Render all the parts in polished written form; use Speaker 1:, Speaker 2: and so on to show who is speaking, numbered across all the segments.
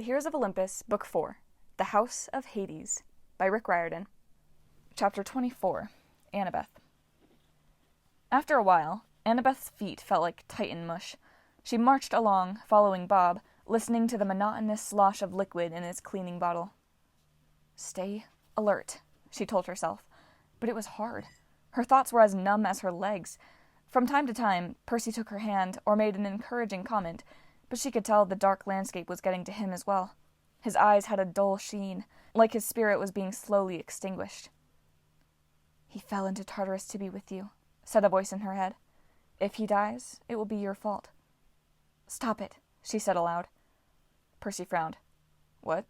Speaker 1: The Heroes of Olympus, Book 4, The House of Hades, by Rick Riordan. Chapter 24, Annabeth. After a while, Annabeth's feet felt like Titan mush. She marched along, following Bob, listening to the monotonous slosh of liquid in his cleaning bottle. Stay alert, she told herself, but it was hard. Her thoughts were as numb as her legs. From time to time, Percy took her hand or made an encouraging comment, but she could tell the dark landscape was getting to him as well. His eyes had a dull sheen, like his spirit was being slowly extinguished. "He fell into Tartarus to be with you," said a voice in her head. "If he dies, it will be your fault." "Stop it," she said aloud. Percy frowned. "What?"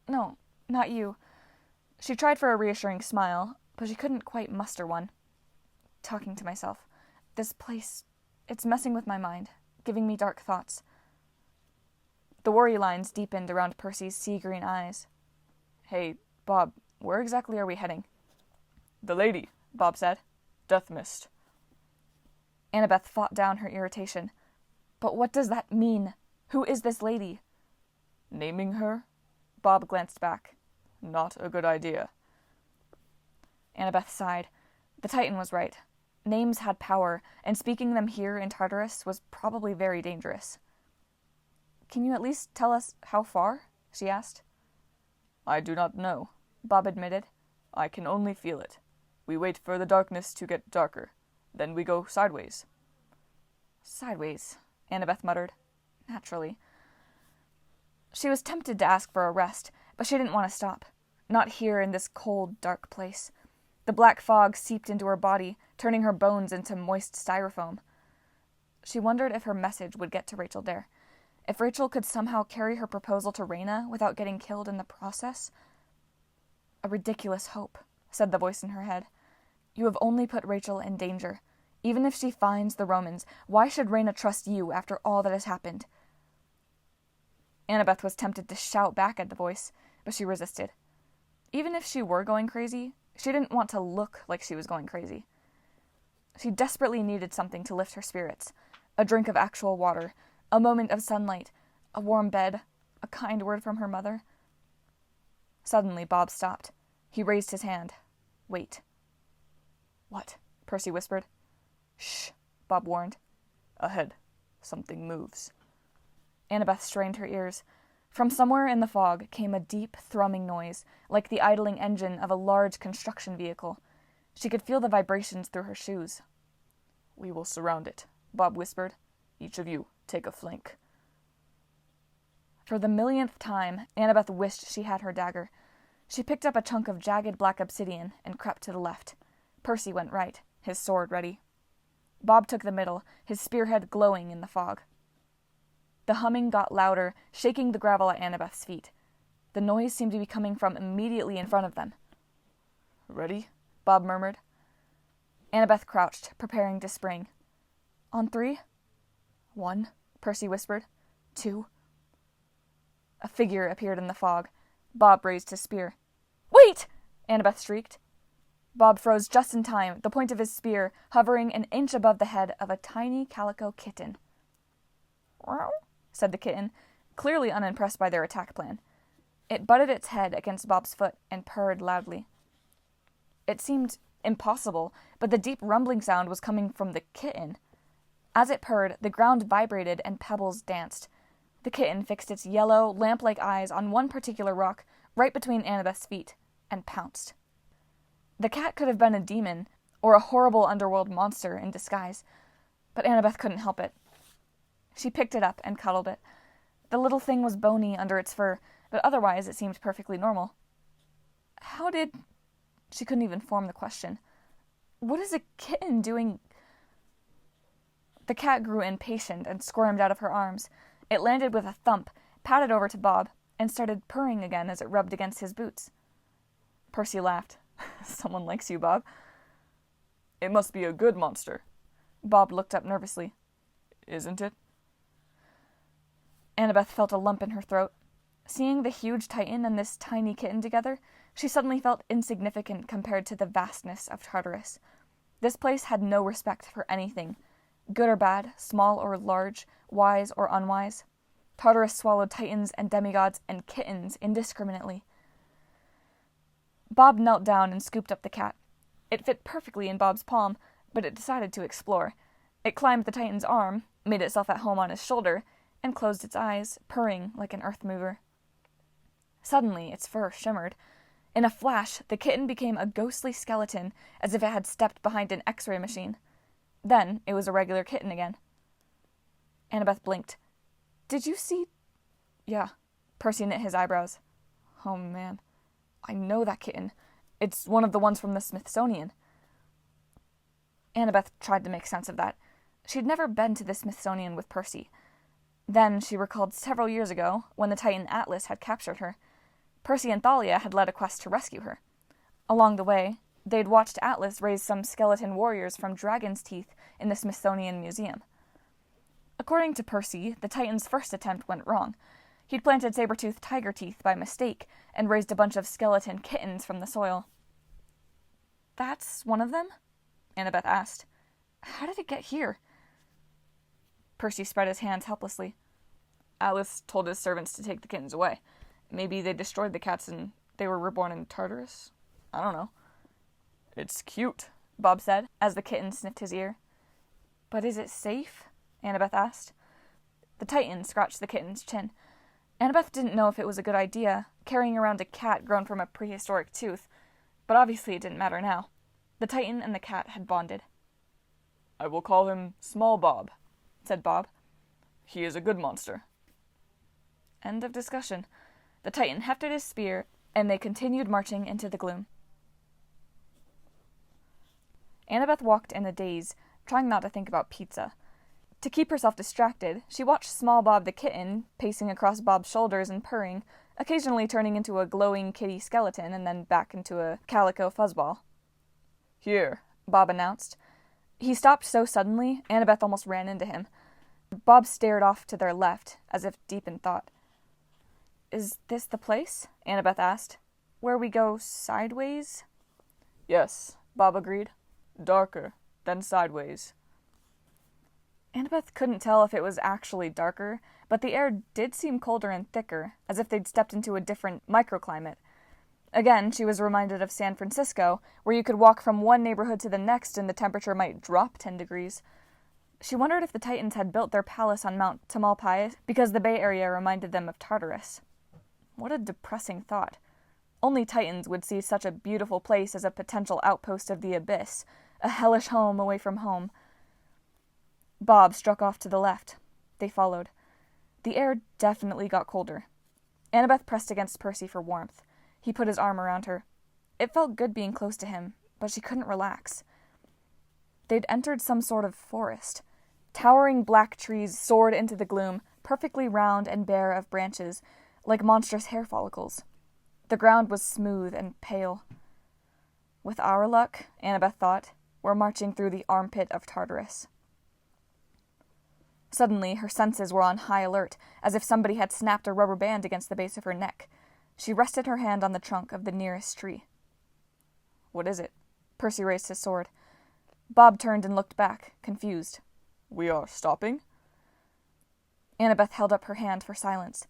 Speaker 1: "No, not you." She tried for a reassuring smile, but she couldn't quite muster one. "Talking to myself. This place, it's messing with my mind, giving me dark thoughts." The worry lines deepened around Percy's sea-green eyes. "Hey, Bob, where exactly are we heading?" "The lady," Bob said. "Death Mist." Annabeth fought down her irritation. "But what does that mean? Who is this lady?" "Naming her?" Bob glanced back. "Not a good idea." Annabeth sighed. The Titan was right. Names had power, and speaking them here in Tartarus was probably very dangerous. "Can you at least tell us how far?" she asked. "I do not know," Bob admitted. "I can only feel it. We wait for the darkness to get darker. Then we go sideways." "Sideways," Annabeth muttered. "Naturally." She was tempted to ask for a rest, but she didn't want to stop. Not here in this cold, dark place. The black fog seeped into her body, turning her bones into moist styrofoam. She wondered if her message would get to Rachel Dare. If Rachel could somehow carry her proposal to Reyna without getting killed in the process. "A ridiculous hope," said the voice in her head. "You have only put Rachel in danger. Even if she finds the Romans, why should Reyna trust you after all that has happened?" Annabeth was tempted to shout back at the voice, but she resisted. Even if she were going crazy, she didn't want to look like she was going crazy. She desperately needed something to lift her spirits. A drink of actual water, a moment of sunlight, a warm bed, a kind word from her mother. Suddenly, Bob stopped. He raised his hand. "Wait." "What?" Percy whispered. "Shh," Bob warned. "Ahead. Something moves." Annabeth strained her ears. From somewhere in the fog came a deep, thrumming noise, like the idling engine of a large construction vehicle. She could feel the vibrations through her shoes. "We will surround it," Bob whispered. "Each of you, take a flank." For the millionth time, Annabeth wished she had her dagger. She picked up a chunk of jagged black obsidian and crept to the left. Percy went right, his sword ready. Bob took the middle, his spearhead glowing in the fog. The humming got louder, shaking the gravel at Annabeth's feet. The noise seemed to be coming from immediately in front of them. "Ready?" Bob murmured. Annabeth crouched, preparing to spring. "On 3? 1, Percy whispered. 2. A figure appeared in the fog. Bob raised his spear. "Wait!" Annabeth shrieked. Bob froze just in time, the point of his spear hovering an inch above the head of a tiny calico kitten. "Meow," said the kitten, clearly unimpressed by their attack plan. It butted its head against Bob's foot and purred loudly. It seemed impossible, but the deep rumbling sound was coming from the kitten. As it purred, the ground vibrated and pebbles danced. The kitten fixed its yellow, lamp-like eyes on one particular rock, right between Annabeth's feet, and pounced. The cat could have been a demon, or a horrible underworld monster in disguise, but Annabeth couldn't help it. She picked it up and cuddled it. The little thing was bony under its fur, but otherwise it seemed perfectly normal. How did... She couldn't even form the question. What is a kitten doing? The cat grew impatient and squirmed out of her arms. It landed with a thump, padded over to Bob, and started purring again as it rubbed against his boots. Percy laughed. "Someone likes you, Bob." "It must be a good monster." Bob looked up nervously. "Isn't it?" Annabeth felt a lump in her throat. Seeing the huge Titan and this tiny kitten together, she suddenly felt insignificant compared to the vastness of Tartarus. This place had no respect for anything, good or bad, small or large, wise or unwise. Tartarus swallowed titans and demigods and kittens indiscriminately. Bob knelt down and scooped up the cat. It fit perfectly in Bob's palm, but it decided to explore. It climbed the titan's arm, made itself at home on his shoulder, and closed its eyes, purring like an earth mover. Suddenly, its fur shimmered. In a flash, the kitten became a ghostly skeleton, as if it had stepped behind an X-ray machine. Then, it was a regular kitten again. Annabeth blinked. "Did you see—" "Yeah." Percy knit his eyebrows. "Oh, man. I know that kitten. It's one of the ones from the Smithsonian." Annabeth tried to make sense of that. She'd never been to the Smithsonian with Percy. Then she recalled several years ago, when the Titan Atlas had captured her. Percy and Thalia had led a quest to rescue her. Along the way, they'd watched Atlas raise some skeleton warriors from dragon's teeth in the Smithsonian Museum. According to Percy, the Titan's first attempt went wrong. He'd planted saber-toothed tiger teeth by mistake and raised a bunch of skeleton kittens from the soil. "That's one of them?" Annabeth asked. "How did it get here?" Percy spread his hands helplessly. "Atlas told his servants to take the kittens away. Maybe they destroyed the cats and they were reborn in Tartarus? I don't know." "It's cute," Bob said, as the kitten sniffed his ear. "But is it safe?" Annabeth asked. The Titan scratched the kitten's chin. Annabeth didn't know if it was a good idea, carrying around a cat grown from a prehistoric tooth, but obviously it didn't matter now. The Titan and the cat had bonded. "I will call him Small Bob," said Bob. "He is a good monster." End of discussion. The Titan hefted his spear, and they continued marching into the gloom. Annabeth walked in a daze, trying not to think about pizza. To keep herself distracted, she watched Small Bob the kitten, pacing across Bob's shoulders and purring, occasionally turning into a glowing kitty skeleton and then back into a calico fuzzball. "Here," Bob announced. He stopped so suddenly, Annabeth almost ran into him. Bob stared off to their left, as if deep in thought. "Is this the place?" Annabeth asked. "Where we go sideways?" "Yes," Bob agreed. "Darker, then sideways." Annabeth couldn't tell if it was actually darker, but the air did seem colder and thicker, as if they'd stepped into a different microclimate. Again, she was reminded of San Francisco, where you could walk from one neighborhood to the next and the temperature might drop 10 degrees. She wondered if the Titans had built their palace on Mount Tamalpais because the Bay Area reminded them of Tartarus. What a depressing thought. Only Titans would see such a beautiful place as a potential outpost of the abyss, a hellish home away from home. Bob struck off to the left. They followed. The air definitely got colder. Annabeth pressed against Percy for warmth. He put his arm around her. It felt good being close to him, but she couldn't relax. They'd entered some sort of forest. Towering black trees soared into the gloom, perfectly round and bare of branches, like monstrous hair follicles. The ground was smooth and pale. With our luck, Annabeth thought, we're marching through the armpit of Tartarus. Suddenly, her senses were on high alert, as if somebody had snapped a rubber band against the base of her neck. She rested her hand on the trunk of the nearest tree. "What is it?" Percy raised his sword. Bob turned and looked back, confused. "We are stopping?" Annabeth held up her hand for silence.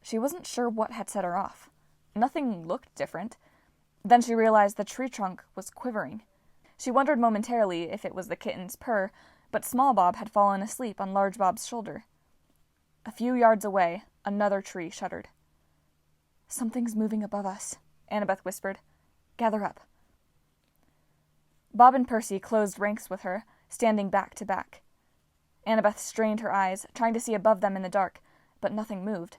Speaker 1: She wasn't sure what had set her off. Nothing looked different. Then she realized the tree trunk was quivering. She wondered momentarily if it was the kitten's purr, but Small Bob had fallen asleep on Large Bob's shoulder. A few yards away, another tree shuddered. "Something's moving above us," Annabeth whispered. "Gather up." Bob and Percy closed ranks with her, standing back to back. Annabeth strained her eyes, trying to see above them in the dark, but nothing moved.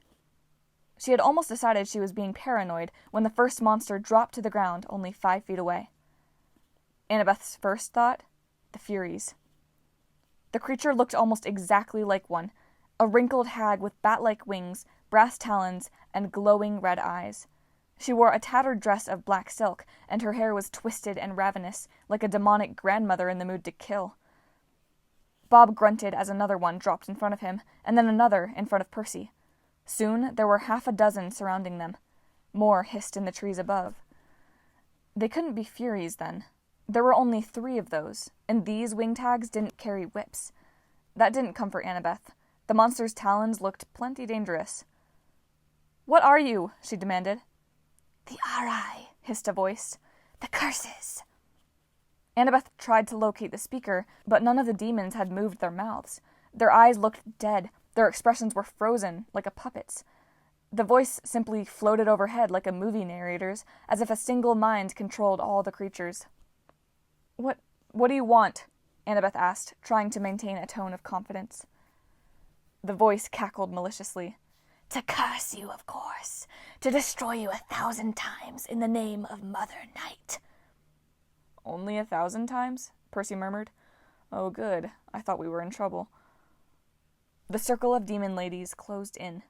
Speaker 1: She had almost decided she was being paranoid when the first monster dropped to the ground only 5 feet away. Annabeth's first thought? The Furies. The creature looked almost exactly like one, a wrinkled hag with bat-like wings, brass talons, and glowing red eyes. She wore a tattered dress of black silk, and her hair was twisted and ravenous, like a demonic grandmother in the mood to kill. Bob grunted as another one dropped in front of him, and then another in front of Percy. Soon there were 6 surrounding them. More hissed in the trees above. They couldn't be Furies, then. There were only 3 of those, and these wing tags didn't carry whips. That didn't comfort Annabeth. The monster's talons looked plenty dangerous. "What are you?" she demanded.
Speaker 2: "The Arai," hissed a voice. "The curses."
Speaker 1: Annabeth tried to locate the speaker, but none of the demons had moved their mouths. Their eyes looked dead. Their expressions were frozen, like a puppet's. The voice simply floated overhead like a movie narrator's, as if a single mind controlled all the creatures. What do you want?" Annabeth asked, trying to maintain a tone of confidence. The voice cackled maliciously.
Speaker 2: "To curse you, of course. To destroy you 1,000 times in the name of Mother Night."
Speaker 1: "Only 1,000 times?" Percy murmured. "Oh, good. I thought we were in trouble." The circle of demon ladies closed in.